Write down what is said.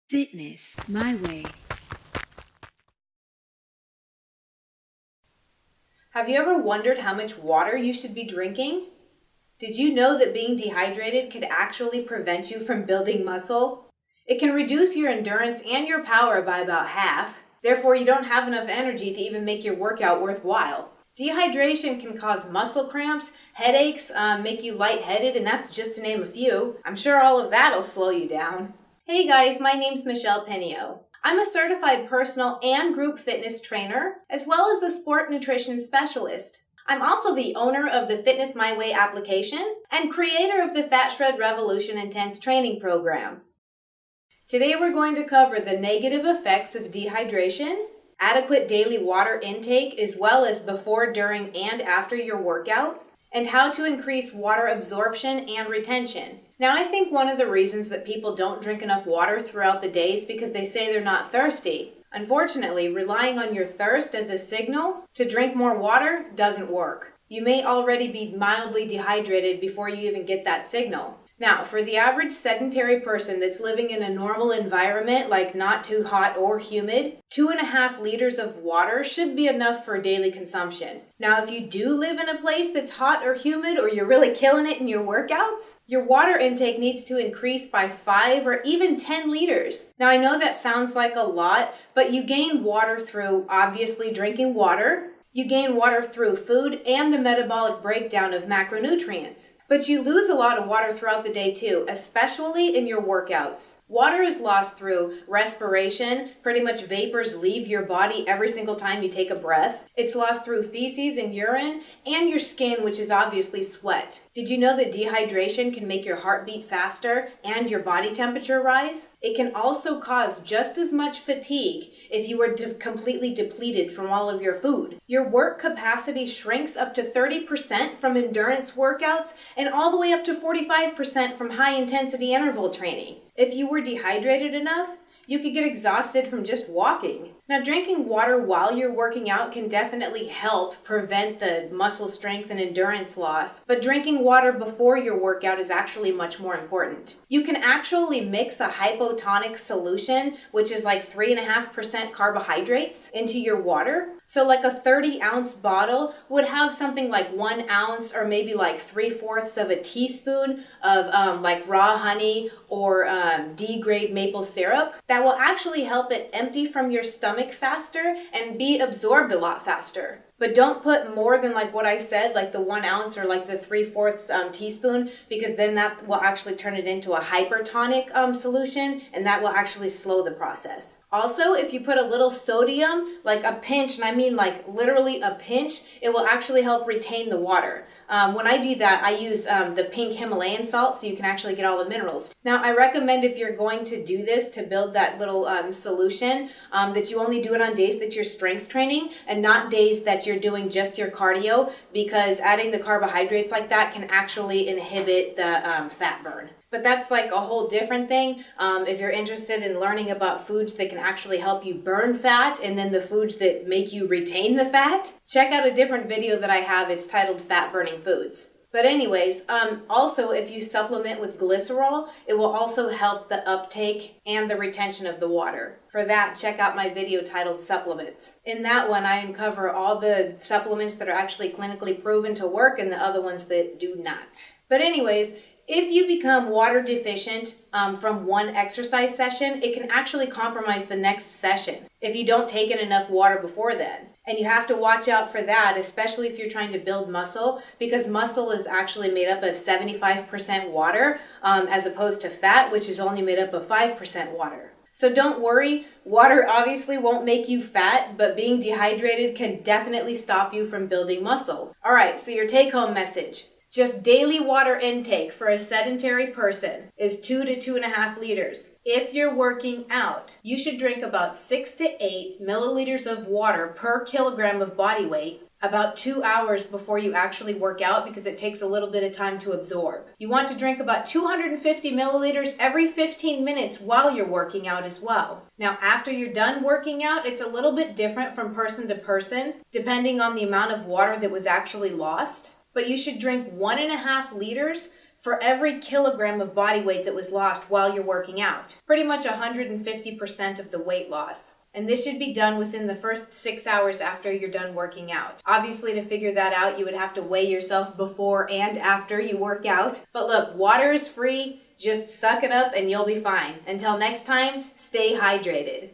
Fitness My Way. Have you ever wondered how much water you should be drinking? Did you know that being dehydrated could actually prevent you from building muscle? It can reduce your endurance and your power by about half. Therefore, you don't have enough energy to even make your workout worthwhile. Dehydration can cause muscle cramps, headaches, make you lightheaded, and that's just to name a few. I'm sure all of that'll slow you down. Hey guys, my name's Michelle Penio. I'm a certified personal and group fitness trainer, as well as a sport nutrition specialist. I'm also the owner of the Fitness My Way application and creator of the Fat Shred Revolution Intense Training Program. Today we're going to cover the negative effects of dehydration, adequate daily water intake, as well as before, during, and after your workout, and how to increase water absorption and retention. Now, I think one of the reasons that people don't drink enough water throughout the day is because they say they're not thirsty. Unfortunately, relying on your thirst as a signal to drink more water doesn't work. You may already be mildly dehydrated before you even get that signal. Now, for the average sedentary person that's living in a normal environment, like not too hot or humid, 2.5 liters of water should be enough for daily consumption. Now, if you do live in a place that's hot or humid, or you're really killing it in your workouts, your water intake needs to increase by 5 or even 10 liters. Now, I know that sounds like a lot, but you gain water through obviously drinking water. You gain water through food and the metabolic breakdown of macronutrients. But you lose a lot of water throughout the day too, especially in your workouts. Water is lost through respiration. Pretty much vapors leave your body every single time you take a breath. It's lost through feces and urine, and your skin, which is obviously sweat. Did you know that dehydration can make your heart beat faster and your body temperature rise? It can also cause just as much fatigue if you were completely depleted from all of your food. Your work capacity shrinks up to 30% from endurance workouts and all the way up to 45% from high-intensity interval training. If you were dehydrated enough, you could get exhausted from just walking. Now, drinking water while you're working out can definitely help prevent the muscle strength and endurance loss, but drinking water before your workout is actually much more important. You can actually mix a hypotonic solution, which is like 3.5% carbohydrates, into your water. So like a 30-ounce bottle would have something like 1 ounce or maybe like 3/4 of a teaspoon of like raw honey or D-grade maple syrup. That will actually help it empty from your stomach faster and be absorbed a lot faster. But don't put more than like what I said, like the 1 ounce or like the 3/4 teaspoon, because then that will actually turn it into a hypertonic solution, and that will actually slow the process. Also, if you put a little sodium, like a pinch, and I mean like literally a pinch, it will actually help retain the water. When I do that, I use the pink Himalayan salt so you can actually get all the minerals. Now, I recommend if you're going to do this to build that little solution, that you only do it on days that you're strength training and not days that you're doing just your cardio, because adding the carbohydrates like that can actually inhibit the fat burn. But that's like a whole different thing. If you're interested in learning about foods that can actually help you burn fat and then the foods that make you retain the fat, check out a different video that I have. It's titled Fat Burning Foods. But anyways, also if you supplement with glycerol, it will also help the uptake and the retention of the water. For that, check out my video titled Supplements. In that one, I uncover all the supplements that are actually clinically proven to work and the other ones that do not. But anyways, if you become water deficient from one exercise session, it can actually compromise the next session if you don't take in enough water before then. And you have to watch out for that, especially if you're trying to build muscle, because muscle is actually made up of 75% water as opposed to fat, which is only made up of 5% water. So don't worry, water obviously won't make you fat, but being dehydrated can definitely stop you from building muscle. All right, so your take-home message. Just daily water intake for a sedentary person is 2 to 2.5 liters. If you're working out, you should drink about 6 to 8 milliliters of water per kilogram of body weight about 2 hours before you actually work out, because it takes a little bit of time to absorb. You want to drink about 250 milliliters every 15 minutes while you're working out as well. Now, after you're done working out, it's a little bit different from person to person, depending on the amount of water that was actually lost. But you should drink 1.5 liters for every kilogram of body weight that was lost while you're working out. Pretty much 150% of the weight loss. And this should be done within the first 6 hours after you're done working out. Obviously, to figure that out, you would have to weigh yourself before and after you work out. But look, water is free. Just suck it up and you'll be fine. Until next time, stay hydrated.